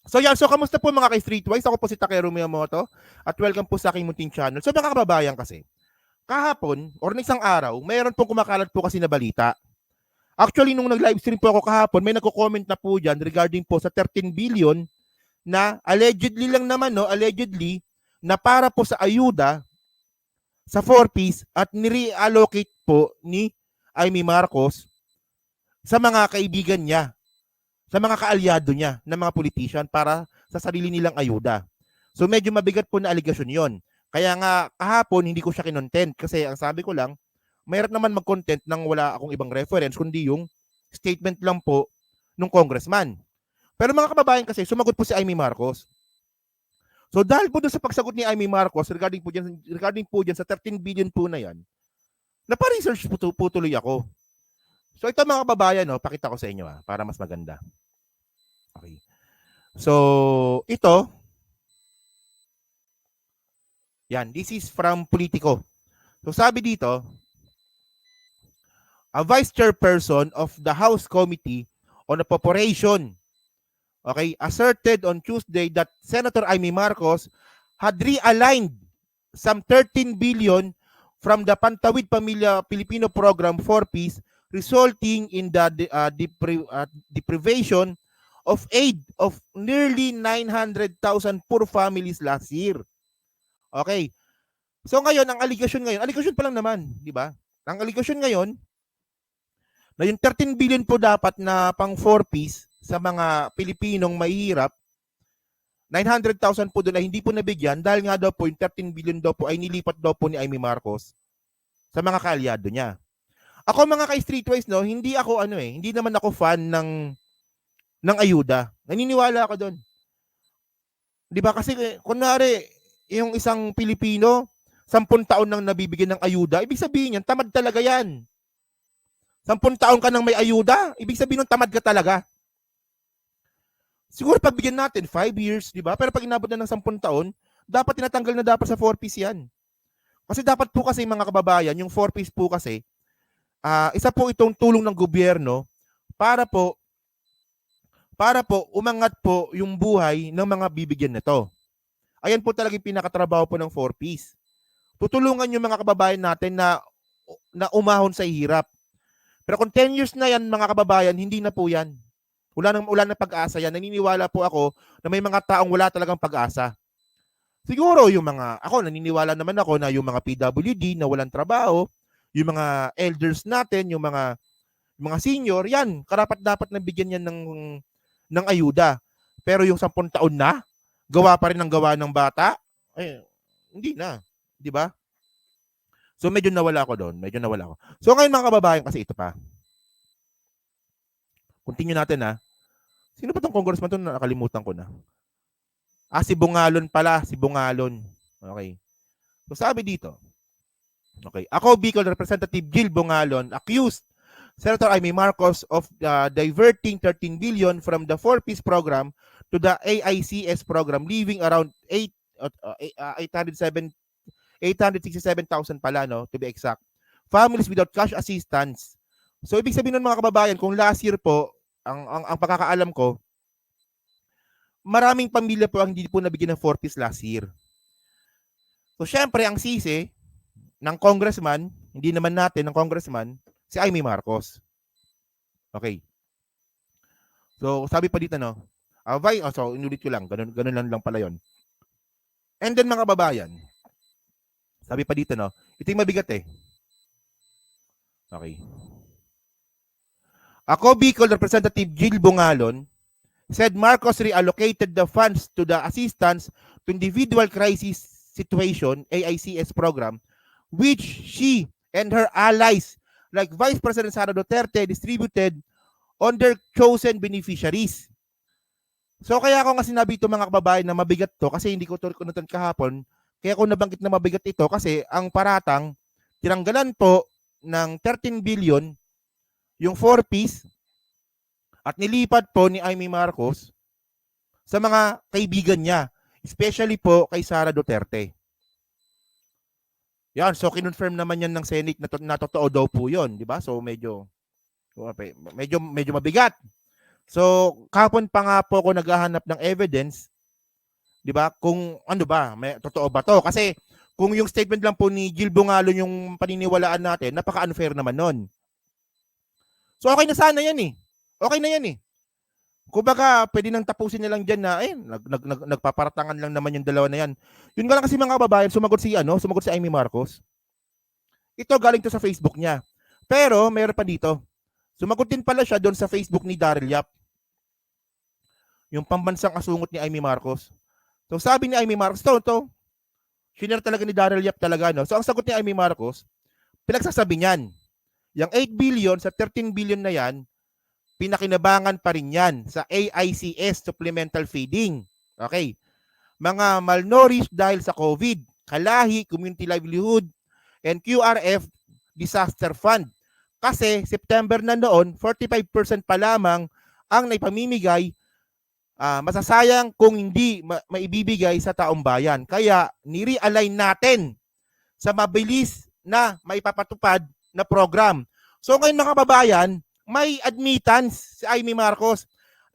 So yan, so kamusta po mga ka-Streetwise? Ako po si Takeru Miyamoto at welcome po sa aking munting channel. So mga kababayan kasi, kahapon or ng isang araw, mayroon pong kumakalat po kasi na balita. Actually, nung nag-livestream po ako kahapon, may nagko-comment na po dyan regarding po sa 13 billion na allegedly lang naman, no, allegedly, na para po sa ayuda sa 4-piece at ni-reallocate po ni Amy Marcos sa mga kaibigan niya, sa mga kaalyado niya na mga politician para sa sarili nilang ayuda. So medyo mabigat po na aligasyon yon. Kaya nga kahapon hindi ko siya kinontent kasi ang sabi ko lang, mayroon naman mag-content nang wala akong ibang reference kundi yung statement lang po ng congressman. Pero mga kababayan kasi, sumagot po si Amy Marcos. So dahil po doon sa pagsagot ni Amy Marcos regarding po dyan sa 13 billion po na yan, napa-research po tuloy ako. So ito mga kababayan, no, pakita ko sa inyo para mas maganda. Okay. So ito, yan, this is from Politico. So sabi dito, a vice chairperson of the House Committee on Appropriation, okay, asserted on Tuesday that Senator Amy Marcos had realigned some 13 billion from the Pantawid Pamilya Filipino Program 4-piece, resulting in the deprivation of aid of nearly 900,000 poor families last year. Okay. So ngayon, ang aligasyon pa lang naman, di ba? Ang aligasyon ngayon, na yung 13 billion po dapat na pang 4-piece sa mga Pilipinong mahihirap, 900,000 po doon ay hindi po nabigyan dahil nga daw po yung 13 billion daw po ay nilipat daw po ni Amy Marcos sa mga kaalyado niya. Ako mga ka-Streetwise, no, hindi naman ako fan ng ayuda. Naniniwala ako doon. 'Di ba kasi kunwari yung isang Pilipino 10 taon nang nabibigyan ng ayuda, ibig sabihin yan tamad talaga yan. 10 taon ka nang may ayuda, ibig sabihin nun tamad ka talaga. Siguro pagbigyan natin 5 years, 'di ba? Pero pag inabot na ng 10 taon, dapat tinatanggal na dapat sa 4-piece 'yan. Kasi dapat po kasi mga kababayan, yung 4-piece po kasi isa po itong tulong ng gobyerno para po umangat po yung buhay ng mga bibigyan nito. Ayan po talaga yung pinakatrabaho po ng 4-piece. Tutulungan yung mga kababayan natin na umahon sa hirap. Pero kung 10 years na yan mga kababayan, hindi na po yan. Wala nang pag-asa yan. Naniniwala po ako na may mga taong wala talagang pag-asa. Siguro yung naniniwala naman ako na yung mga PWD na walang trabaho, yung mga elders natin, yung mga senior, yan, karapat-dapat na bigyan yan ng ayuda. Pero yung 10 taon na, gawa pa rin ng gawa ng bata, hindi na. Di ba? So medyo nawala ako doon. So ngayon mga kababayan, kasi ito pa. Continue natin. Sino ba tong congressman to? Nakalimutan ko na. Si Bungalon pala. Si Bungalon. Okay. So sabi dito. Okay. Ako, Bicol Representative Gil Bungalon, accused Senator Amy Marcos of diverting 13 billion from the 4-piece program to the AICS program, leaving around 867,000 pala, no, to be exact, families without cash assistance. So ibig sabihin ng mga kababayan, kung last year po, ang pagkakaalam ko, maraming pamilya po ang hindi po nabigyan ng 4-piece last year. So syempre, ang sisi ng congressman, hindi naman natin ng congressman, si Amy Marcos. Okay. So sabi pa dito, no, so inulit ko lang, ganun lang pala yon. And then mga kababayan, sabi pa dito, no, ito yung mabigat eh. Okay. Ako, Bicol Representative Gil Bungalon, said Marcos reallocated the funds to the Assistance to Individual Crisis Situation, AICS program, which she and her allies, like Vice President Sara Duterte, distributed on their chosen beneficiaries. So kaya ako nga sinabi ito mga kababayan na mabigat to kasi hindi ko ito kunutan kahapon. Kaya ako nabanggit na mabigat ito kasi ang paratang tinanggalan po ng 13 billion yung 4-piece at nilipat po ni Amy Marcos sa mga kaibigan niya, especially po kay Sara Duterte. Yan, so kinonfirm naman yan ng Senate na totoo daw po 'yon, di ba? So medyo mabigat. So, kahapon pa nga po ako naghahanap ng evidence, 'di ba? Kung ano ba, may totoo ba 'to? Kasi kung yung statement lang po ni Gil Bungalon yung paniniwalaan natin, napaka-unfair naman nun. So, okay na sana yan eh. Okay na yan eh. Kumbaga, pwede nang tapusin na lang dyan na, nagpaparatangan lang naman yung dalawa na yan. Yun nga lang kasi mga kababayan, sumagot si Amy Marcos. Ito galing to sa Facebook niya. Pero, mayroon pa dito. Sumagot din pala siya doon sa Facebook ni Daryl Yap. Yung pambansang asungot ni Amy Marcos. So, sabi ni Amy Marcos, shinare talaga ni Daryl Yap talaga, no? So, ang sagot ni Amy Marcos, pinagsasabi niyan, yung 8 billion sa 13 billion na yan, pinakinabangan pa rin yan sa AICS supplemental feeding. Okay. Mga malnourished dahil sa COVID, kalahi, community livelihood, and QRF disaster fund. Kasi September na noon, 45% pa lamang ang naipamimigay, masasayang kung hindi maibibigay sa taong bayan. Kaya ni-realign natin sa mabilis na maipapatupad na program. So ngayon mga kababayan, may admittance si Amy Marcos.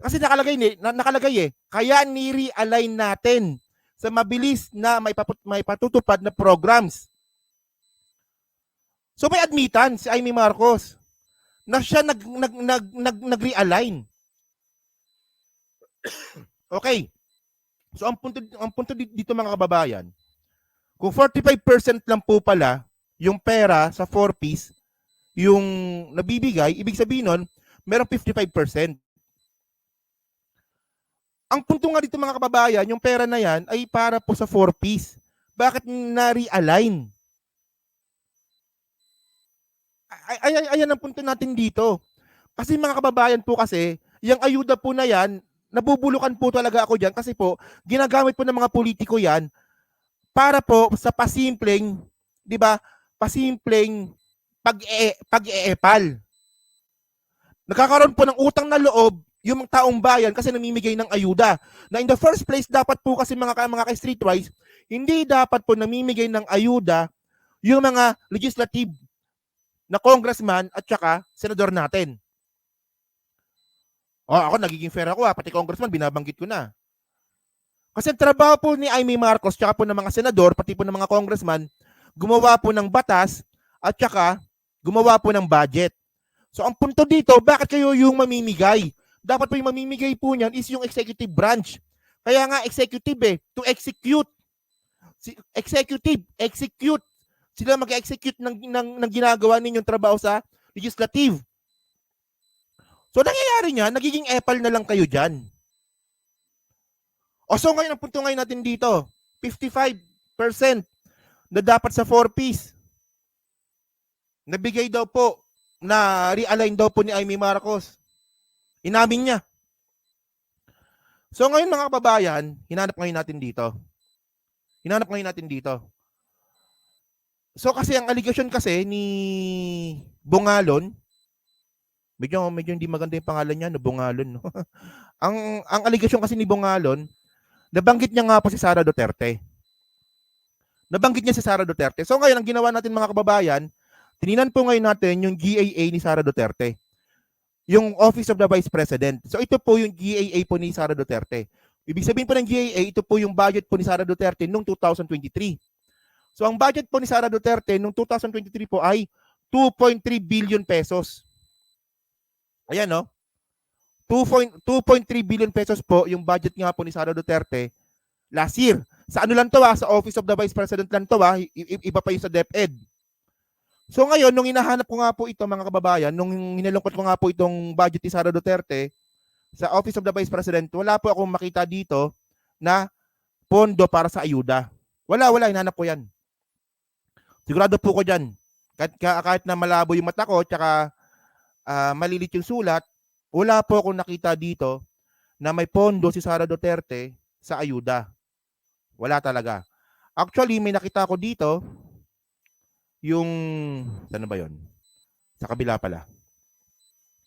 Kasi nakalagay kaya ni-realign natin sa mabilis na may patutupad na programs. So may admittance si Amy Marcos na siya nag-realign. Okay. So ang punto dito mga kababayan, kung 45% lang po pala yung pera sa 4Ps, yung nabibigay, ibig sabihin nun, merong 55%. Ang punto nga dito mga kababayan, yung pera na yan ay para po sa 4Ps. Bakit na-realign? Ayan ang punto natin dito. Kasi mga kababayan po kasi, yung ayuda po na yan, nabubulukan po talaga ako dyan kasi po, ginagamit po ng mga politiko yan para po sa pasimpleng, di ba, pasimpleng pag-eepal. Nagkakaroon po ng utang na loob yung taong bayan kasi namimigay ng ayuda. Na in the first place, dapat po kasi mga ka-streetwise, hindi dapat po namimigay ng ayuda yung mga legislative na congressman at saka senador natin. Ako nagiging fair ako pati congressman binabanggit ko na. Kasi ang trabaho po ni Amy Marcos at saka po ng mga senador, pati po ng mga congressman, gumawa po ng batas at saka gumawa po ng budget. So ang punto dito, bakit kayo yung mamimigay? Dapat po yung mamimigay po niyan is yung executive branch. Kaya nga executive to execute. Execute. Sila mag-execute ng ginagawa ninyong trabaho sa legislative. So nangyayari niya, nagiging epal na lang kayo dyan. So ngayon, ang punto ngayon natin dito, 55% na dapat sa 4Ps. Nabigay daw po, na realign daw po ni Amy Marcos. Inamin niya. So ngayon mga kababayan, hinanap ngayon natin dito. So kasi ang allegation kasi ni Bungalon, medyo hindi maganda yung pangalan niya, Bungalon. No? ang allegation kasi ni Bungalon, nabanggit niya nga po si Sara Duterte. So ngayon, ang ginawa natin mga kababayan, tininan po ngayon natin yung GAA ni Sara Duterte. Yung Office of the Vice President. So ito po yung GAA po ni Sara Duterte. Ibig sabihin po ng GAA, ito po yung budget po ni Sara Duterte noong 2023. So ang budget po ni Sara Duterte noong 2023 po ay 2.3 billion pesos. Ayan no. 2.3 billion pesos po yung budget nga po ni Sara Duterte last year. Sa ano lang to sa Office of the Vice President lang to iba pa yung sa DepEd. So ngayon, nung hinahanap ko nga po ito mga kababayan, nung hinalungkot ko nga po itong budget ni Sara Duterte sa Office of the Vice President, wala po akong makita dito na pondo para sa ayuda. Wala, hinanap ko yan. Sigurado po ko dyan. Kahit na malabo yung mata ko, tsaka malilit yung sulat, wala po akong nakita dito na may pondo si Sara Duterte sa ayuda. Wala talaga. Actually, may nakita ko dito, yung, ano ba yun? Sa kabila pala.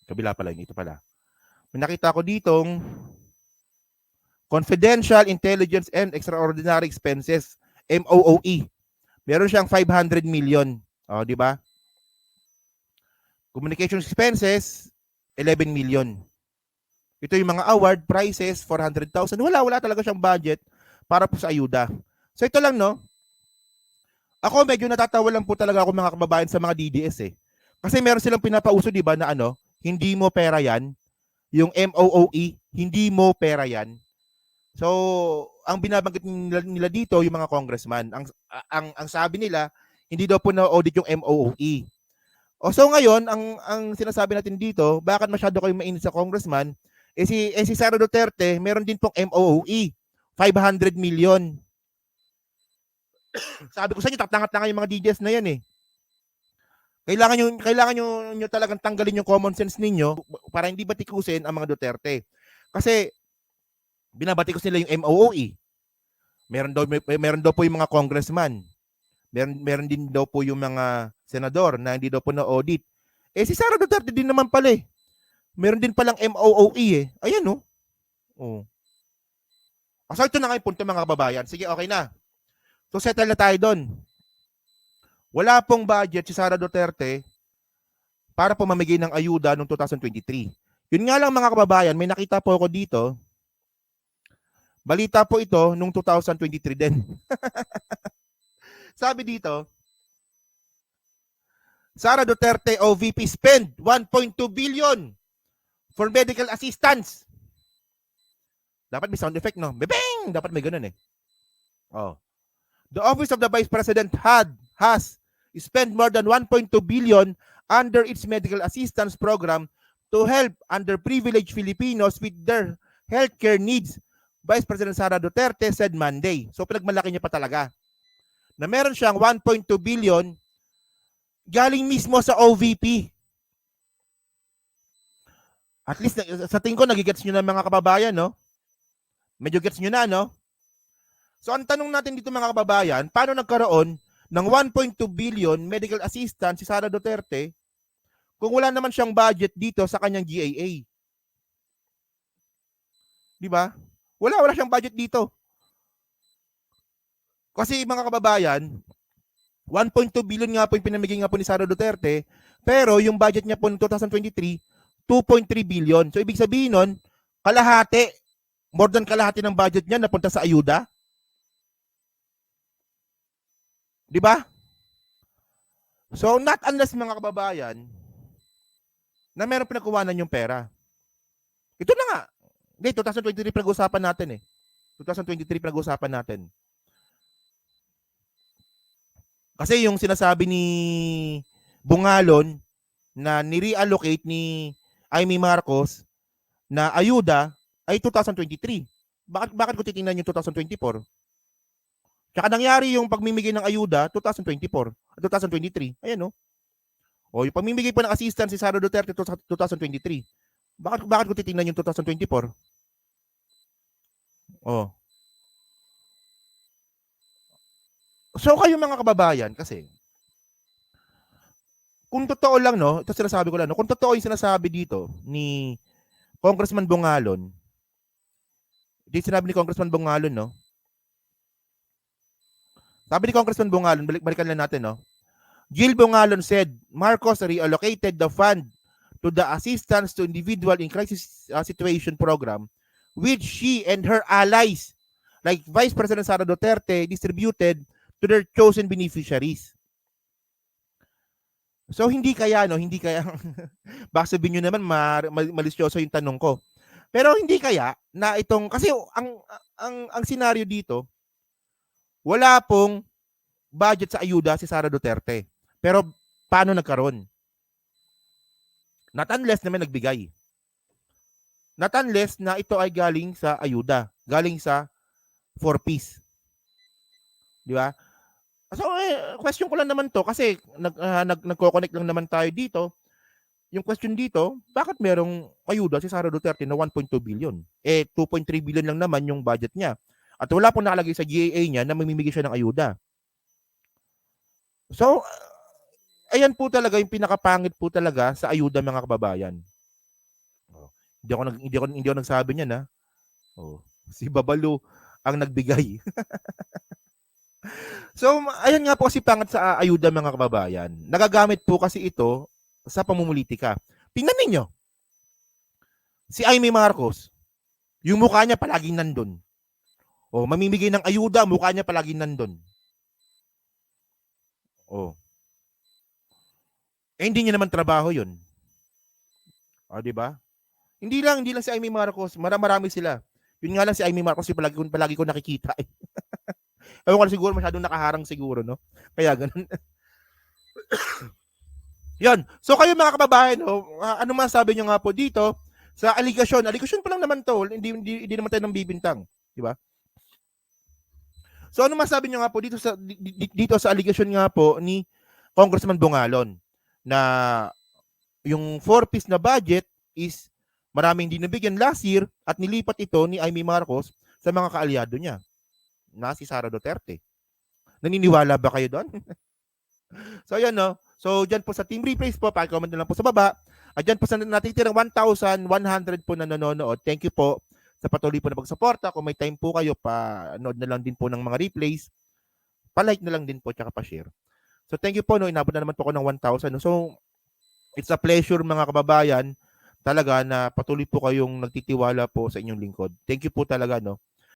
Ito pala. May nakita ko ditong Confidential Intelligence and Extraordinary Expenses, MOOE. Meron siyang 500 million. Di ba? Communication expenses, 11 million. Ito yung mga award, prizes, 400,000. Wala talaga siyang budget para po sa ayuda. So ito lang, no? Ako medyo natatawa lang po talaga ako mga kababayan sa mga DDS eh. Kasi meron silang pinapauso, di ba, na ano, hindi mo pera yan. Yung MOOE, hindi mo pera yan. So, ang binabanggit nila dito, yung mga congressman, ang sabi nila, hindi daw po na-audit yung MOOE. O so ngayon, ang sinasabi natin dito, bakit masyado kayong mainit sa congressman, si Sara Duterte, meron din pong MOOE, 500 million. Sabi ko sa inyo, tatangat-tangat yung mga DJs na yan eh. Kailangan nyo talagang tanggalin yung common sense ninyo para hindi batikusin ang mga Duterte. Kasi binabatikos nila yung MOOE. Meron daw po yung mga congressman. Meron din daw po yung mga senador na hindi daw po na-audit. Si Sara Duterte din naman pala eh. Meron din palang MOOE eh. Ayan no. Oh. So ito na nga yung punto mga kababayan. Sige, okay na. So settle na tayo doon. Wala pong budget si Sara Duterte para po mamigay ng ayuda noong 2023. Yun nga lang mga kababayan, may nakita po ako dito. Balita po ito noong 2023 din. Sabi dito, Sara Duterte OVP spend 1.2 billion for medical assistance. Dapat may sound effect, no? Bebeng! Dapat may ganun eh. Oh. The Office of the Vice President has spent more than 1.2 billion under its medical assistance program to help underprivileged Filipinos with their healthcare needs, Vice President Sara Duterte said Monday. So pinagmalaki niya pa talaga na meron siyang 1.2 billion galing mismo sa OVP. At least sa tingin ko nagigets nyo na mga kababayan, no? Medyo gets nyo na, no? So ang tanong natin dito mga kababayan, paano nagkaroon ng 1.2 billion medical assistance si Sara Duterte kung wala naman siyang budget dito sa kanyang GAA? Di ba? Wala siyang budget dito. Kasi mga kababayan, 1.2 billion nga po yung pinamigay nga po ni Sara Duterte, pero yung budget niya po noong 2023, 2.3 billion. So ibig sabihin nun, kalahati, more than kalahati ng budget niya napunta sa ayuda. Di ba? So not unless mga kababayan na meron pinagkuhanan yung pera. Ito na nga. Hindi, 2023 pinag-usapan natin eh. 2023 pinag-usapan natin. Kasi yung sinasabi ni Bungalon na ni-reallocate ni Amy Marcos na ayuda ay 2023. Bakit ko titingnan yung 2024? Tsaka nangyari yung pagmimigay ng ayuda 2024, 2023. Ayan no. O yung pagmimigay po ng assistance si Sara Duterte 2023. Bakit ko titingnan yung 2024? Oh. So kayo mga kababayan kasi kung totoo lang no, ito sinasabi ko lang no, kung totoo yung sinasabi dito ni Congressman Bungalon, di sinabi ni Congressman Bungalon no, sabi ni Congressman Bungalon, balikan lang natin no, Jill Bungalon said Marcos reallocated the fund to the assistance to individual in crisis situation program which she and her allies like Vice President Sara Duterte distributed to their chosen beneficiaries. So hindi kaya baka sabihin nyo naman malisyoso yung tanong ko. Pero hindi kaya na itong kasi ang senaryo dito wala pong budget sa ayuda si Sara Duterte. Pero paano nagkaroon? Not unless na may nagbigay. Not unless na ito ay galing sa ayuda, galing sa 4Ps. Di ba? So, question ko lang naman to kasi nagko-connect lang naman tayo dito. Yung question dito, bakit merong ayuda si Sara Duterte na 1.2 billion? 2.3 billion lang naman yung budget niya. At wala pong nakalagay sa GAA niya na mamimigay siya ng ayuda. So, ayan po talaga yung pinakapangit po talaga sa ayuda mga kababayan. Hindi ako nagsabi niyan ha. Si Babalo ang nagbigay. So, ayan nga po kasi pangat sa ayuda mga kababayan. Nagagamit po kasi ito sa pamumulitika. Tingnan ninyo. Si Amy Marcos, yung mukha niya palaging nandun. O, mamimigay ng ayuda, mukha niya palaging nandun. O. Hindi niya naman trabaho yun. O, di ba? Hindi lang si Amy Marcos, marami sila. Yun nga lang si Amy Marcos, yung palagi ko nakikita. Ewan ko siguro masyadong nakaharang siguro, no? Kaya ganun. Yan. So kayo mga kababayan, no, ano masabi nyo nga po dito sa aligasyon? Aligasyon pa lang naman to, hindi naman tayo nang bibintang, di ba? So ano masabi nyo nga po dito sa aligasyon nga po ni Congressman Bungalon na yung 4-piece na budget is maraming hindi nabigyan last year at nilipat ito ni Amy Marcos sa mga kaalyado niya na si Sara Duterte. Naniniwala ba kayo doon? So ayan, no. So dyan po sa Team Replays po, paki-comment na lang po sa baba. At dyan po sa natitirang 1,100 po na nanonood. Thank you po sa patuloy po na pagsuporta. Kung may time po kayo, pa-nood na lang din po ng mga replays. Pa-like na lang din po, tsaka pa-share. So thank you po, no. Inabot na naman po ako ng 1,000. No? So it's a pleasure mga kababayan talaga na patuloy po kayong nagtitiwala po sa inyong lingkod. Thank you po talaga, no.